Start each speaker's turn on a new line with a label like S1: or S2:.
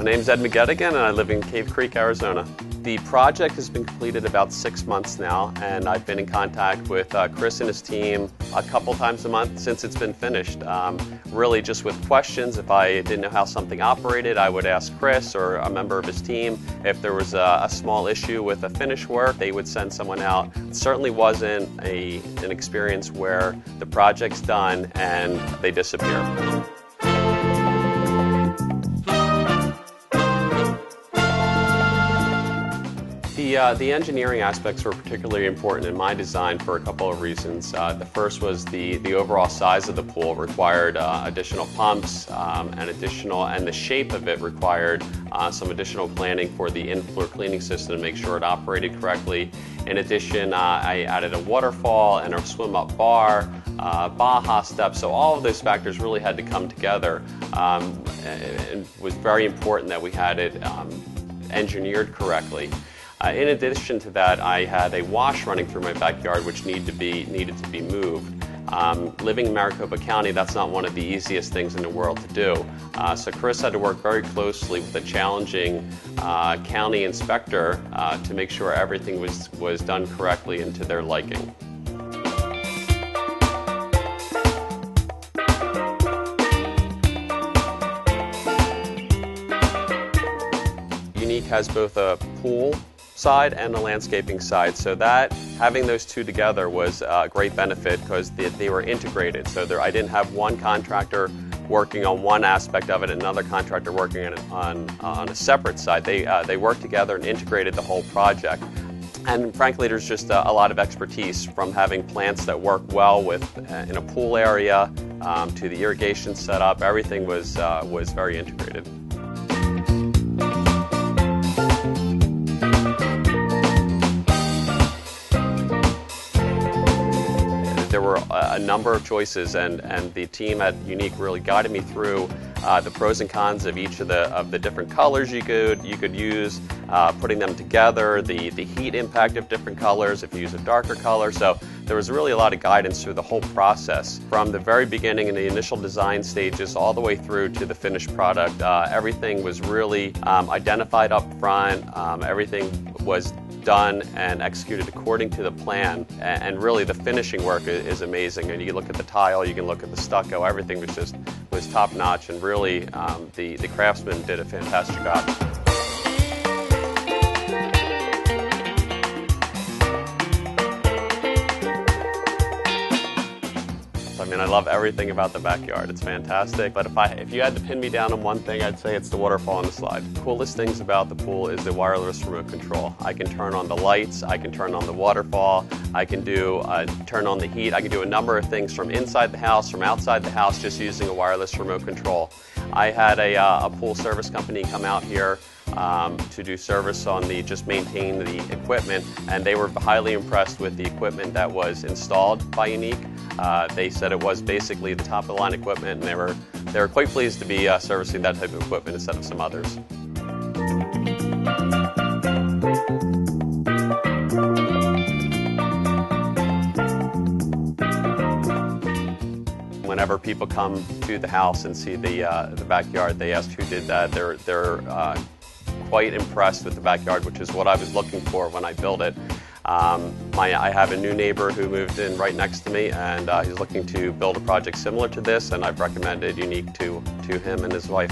S1: My name's Ed McGettigan and I live in Cave Creek, Arizona. The project has been completed about 6 months now, and I've been in contact with Chris and his team a couple times a month since it's been finished. Really just with questions. If I didn't know how something operated, I would ask Chris or a member of his team. If there was a small issue with the finish work, they would send someone out. It certainly wasn't an experience where the project's done and they disappear. The engineering aspects were particularly important in my design for a couple of reasons. The first was the overall size of the pool required additional pumps and the shape of it required some additional planning for the in-floor cleaning system to make sure it operated correctly. In addition, I added a waterfall and a swim-up bar, Baja steps, so all of those factors really had to come together. It was very important that we had it engineered correctly. In addition to that, I had a wash running through my backyard which needed to be moved. Living in Maricopa County, that's not one of the easiest things in the world to do. So Chris had to work very closely with a challenging county inspector to make sure everything was done correctly and to their liking. Unique has both a pool side and the landscaping side, so that having those two together was a great benefit because they were integrated. So I didn't have one contractor working on one aspect of it and another contractor working on a separate side. They worked together and integrated the whole project. And frankly, there's just a lot of expertise from having plants that work well in a pool area to the irrigation setup. Everything was very integrated. There were a number of choices, and the team at Unique really guided me through the pros and cons of each of the different colors you could use, putting them together, the heat impact of different colors if you use a darker color. So there was really a lot of guidance through the whole process, from the very beginning in the initial design stages all the way through to the finished product. Everything was really identified up front. Everything was done and executed according to the plan, and really the finishing work is amazing. And you can look at the tile, you can look at the stucco, everything was top notch, and really the craftsmen did a fantastic job. I mean, I love everything about the backyard. It's fantastic. But if you had to pin me down on one thing, I'd say it's the waterfall and the slide. The coolest things about the pool is the wireless remote control. I can turn on the lights, I can turn on the waterfall, I can turn on the heat, I can do a number of things from inside the house, from outside the house, just using a wireless remote control. I had a pool service company come out here to do service on just maintain the equipment, and they were highly impressed with the equipment that was installed by Unique. They said it was basically the top of the line equipment, and they were quite pleased to be servicing that type of equipment instead of some others. Whenever people come to the house and see the backyard, they ask who did that. They're quite impressed with the backyard, which is what I was looking for when I built it. I have a new neighbor who moved in right next to me, and he's looking to build a project similar to this, and I've recommended Unique to him and his wife.